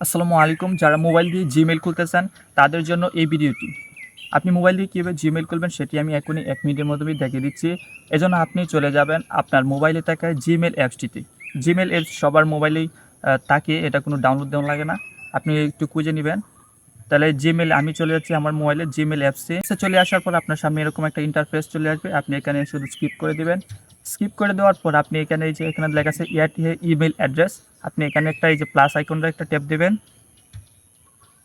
আসসালামু আলাইকুম। যারা মোবাইল দিয়ে জিমেইল খুলতে চান তাদের জন্য এই ভিডিওটি। আপনি মোবাইল দিয়ে কীভাবে জিমেইল খুলবেন সেটি আমি এখনই ১ মিনিটের মাধ্যমেই দেখিয়ে দিচ্ছি। এজন্য আপনি চলে যাবেন আপনার মোবাইলে থাকা জিমেইল অ্যাপসটিতে। জিমেইল অ্যাপস সবার মোবাইলেই থাকে, এটা কোনো ডাউনলোড দেওয়া লাগে না। আপনি একটু খুঁজে নিবেন। তাহলে জিমেইল আমি চলে যাচ্ছি আমার মোবাইলে জিমেইল অ্যাপসে। চলে আসার পর আপনার সামনে এরকম একটা ইন্টারফেস চলে আসবে। আপনি এখানে শুধু স্কিপ করে দিবেন। স্কিপ করে দেওয়ার পর আপনি এখানে এই যে এখানে লেখা আছে এড ইমেইল অ্যাড্রেস। আপনি এখানে একটা এই যে প্লাস আইকনটা একটা ট্যাপ দিবেন।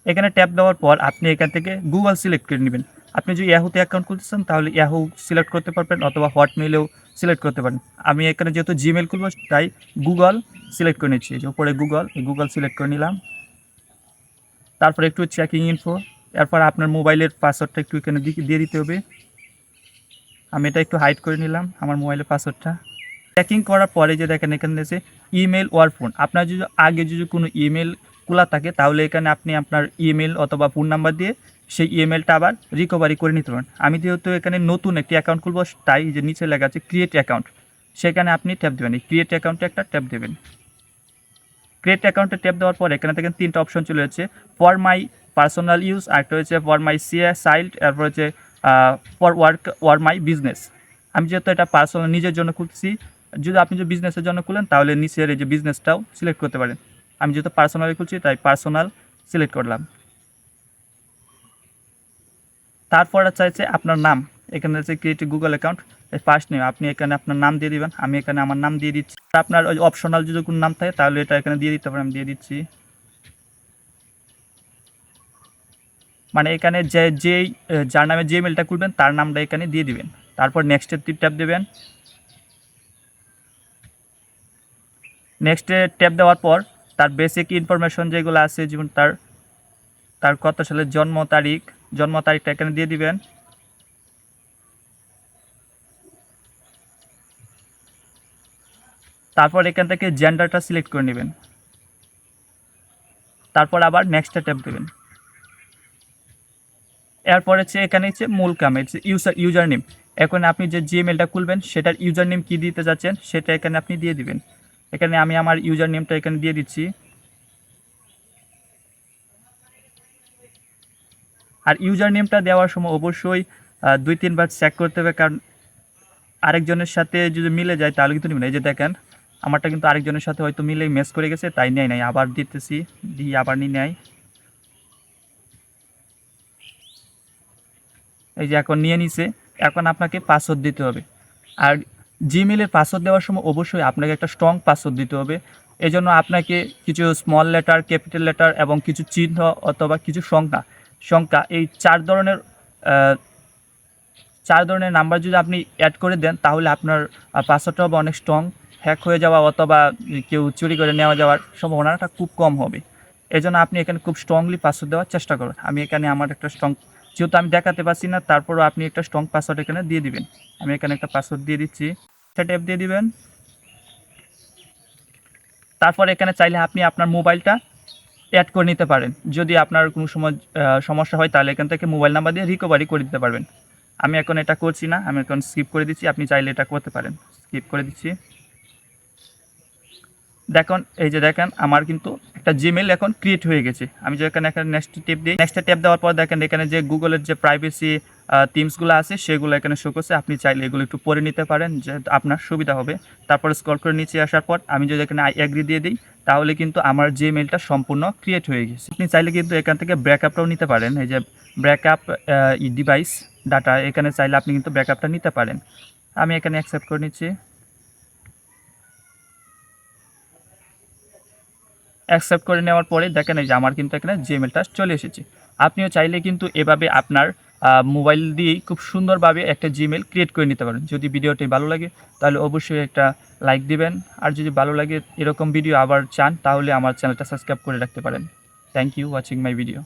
এখানে ট্যাপ দেওয়ার পর আপনি এখান থেকে গুগল সিলেক্ট করে নেবেন। আপনি যদি ইয়াহুতে অ্যাকাউন্ট খুলতেছেন তাহলে ইয়াহু সিলেক্ট করতে পারবেন অথবা হটমেইলেও সিলেক্ট করতে পারেন। আমি এখানে যেহেতু জিমেইল খুলব তাই গুগল সিলেক্ট করে নিচ্ছি। যে উপরে গুগল সিলেক্ট করে নিলাম। তারপরে একটু চেকিং ইনফো, এরপর আপনার মোবাইলের পাসওয়ার্ডটা একটু এখানে দিয়ে দিতে হবে। আমি এটা একটু হাইড করে নিলাম আমার মোবাইলের পাসওয়ার্ডটা। চেকিং করার পরে যে দেখেন এখানে আছে ইমেল ওর ফোন। আপনার যদি আগে যদি কোনো ইমেল খোলা থাকে তাহলে এখানে আপনি আপনার ইমেল অথবা ফোন নাম্বার দিয়ে সেই ইমেলটা আবার রিকভারি করে নিতে পারেন। আমি যেহেতু এখানে নতুন একটি অ্যাকাউন্ট খুলব তাই যে নিচে লেখা আছে ক্রিয়েট অ্যাকাউন্ট, সেখানে আপনি ট্যাপ দেবেন। এই ক্রিয়েট অ্যাকাউন্টে একটা ট্যাপ দেবেন। ক্রিয়েট অ্যাকাউন্টে ট্যাপ দেওয়ার পর এখানে দেখেন 3টা অপশন চলে যাচ্ছে, ফর মাই পার্সোনাল ইউজ, আরেকটা হচ্ছে ফর মাই সাইট, এরপর হচ্ছে for work or my business. আমি যেহেতু এটা পার্সোনাল নিজের জন্য খুলতেছি, যদি আপনি যদি বিজনেসের জন্য খুলেন তাহলে নিচের এই যে বিজনেসটাও সিলেক্ট করতে পারেন। আমি যেহেতু পার্সোনালি খুলছি তাই পার্সোনাল সিলেক্ট করলাম। তারপর চাইছে আপনার নাম, এখানে আছে create Google account, first name আপনি এখানে আপনার নাম দিয়ে দিবেন। আমি এখানে আমার নাম দিয়ে দিচ্ছি। আপনার ওই অপশনাল যদি কোনো নাম থাকে তাহলে এটা এখানে দিয়ে দিতে পারেন, আমি দিয়ে দিচ্ছি। মানে এখানে যেই যার নামে যে মেলটা খুলবেন তার নামটা এখানে দিয়ে দিবেন। তারপর নেক্সটে ট্যাপ দেবেন। নেক্সটে ট্যাপ দেওয়ার পর তার বেসিক ইনফরমেশন যেগুলো আছে, যেমন তার তার কত সালের জন্ম তারিখটা এখানে দিয়ে দিবেন। তারপর এখান থেকে জেন্ডারটা সিলেক্ট করে নেবেন। তারপর আবার নেক্সটে ট্যাপ দেবেন। এরপর হচ্ছে এখানে হচ্ছে মূল কাম হচ্ছে ইউজার নেম। এখন আপনি যে জিমেলটা খুলবেন সেটার ইউজার নেম কী দিতে যাচ্ছেন সেটা এখানে আপনি দিয়ে দিবেন। এখানে আমি আমার ইউজার নেমটা এখানে দিয়ে দিচ্ছি। আর ইউজার নেমটা দেওয়ার সময় অবশ্যই 2-3 বার চেক করতে হবে, কারণ আরেকজনের সাথে যদি মিলে যায় তাহলে কিন্তু নেবেন। এই যে দেখেন আমারটা কিন্তু আরেকজনের সাথে হয়তো মিলেই ম্যাচ করে গেছে, তাই নেয় নাই। আবার দিতেছি, দিয়ে আবার নিয়ে নেয়। এই যে এখন নিয়ে নিছে। এখন আপনাকে পাসওয়ার্ড দিতে হবে। আর জিমেলের পাসওয়ার্ড দেওয়ার সময় অবশ্যই আপনাকে একটা স্ট্রং পাসওয়ার্ড দিতে হবে। এজন্য আপনাকে কিছু স্মল লেটার, ক্যাপিটাল লেটার এবং কিছু চিহ্ন অথবা কিছু সংখ্যা এই 4 ধরনের নাম্বার যদি আপনি অ্যাড করে দেন তাহলে আপনার পাসওয়ার্ডটা হবে অনেক স্ট্রং। হ্যাক হয়ে যাওয়া অথবা কেউ চুরি করে নেওয়া যাওয়ার সম্ভাবনাটা খুব কম হবে। এজন্য আপনি এখানে খুব স্ট্রংলি পাসওয়ার্ড দেওয়ার চেষ্টা করুন। আমি এখানে আমার একটা স্ট্রং, যেহেতু আমি দেখাতে পারছি না তারপরও আপনি একটা স্ট্রং পাসওয়ার্ড এখানে দিয়ে দিবেন। আমি এখানে একটা পাসওয়ার্ড দিয়ে দিচ্ছি, সেটা ট্যাপ দিয়ে দিবেন। তারপর এখানে চাইলে আপনি আপনার মোবাইলটা অ্যাড করে নিতে পারেন। যদি আপনার কোনো সময় সমস্যা হয় তাহলে এখান থেকে মোবাইল নাম্বার দিয়ে রিকভারি করে দিতে পারবেন। আমি এখন এটা করছি না, আমি এখন স্কিপ করে দিচ্ছি। আপনি চাইলে এটা করতে পারেন। স্কিপ করে দিচ্ছি। দেখুন এই যে দেখেন আমার কিন্তু একটা জিমেল এখন ক্রিয়েট হয়ে গেছে। আমি যে এখানে নেক্সট টিপ দিই, নেক্সটে ট্যাপ দেওয়ার পর দেখেন এখানে যে গুগলের যে প্রাইভেসি থিমসগুলো আছে সেগুলো এখানে শো করছে। আপনি চাইলে এগুলো একটু পড়ে নিতে পারেন, যে আপনার সুবিধা হবে। তারপরে স্ক্রল করে নিচে আসার পর আমি যদি এখানে আই এগ্রি দিয়ে দিই তাহলে কিন্তু আমার জিমেলটা সম্পূর্ণ ক্রিয়েট হয়ে গেছে। আপনি চাইলে কিন্তু এখান থেকে ব্যাকআপটাও নিতে পারেন। এই যে ব্যাকআপ ডিভাইস ডাটা, এখানে চাইলে আপনি কিন্তু ব্যাকআপটা নিতে পারেন। আমি এখানে অ্যাকসেপ্ট করে নিচ্ছি। অ্যাকসেপ্ট করে নেওয়ার পরে দেখেন এই যে আমার কিন্তু এখানে জিমেলটা চলে এসেছে। আপনিও চাইলে কিন্তু এভাবে আপনার মোবাইল দিয়েই খুব সুন্দরভাবে একটা জিমেল ক্রিয়েট করে নিতে পারেন। যদি ভিডিওটি ভালো লাগে তাহলে অবশ্যই একটা লাইক দিবেন। আর যদি ভালো লাগে এরকম ভিডিও আবার চান তাহলে আমার চ্যানেলটা সাবস্ক্রাইব করে রাখতে পারেন। Thank you watching my video.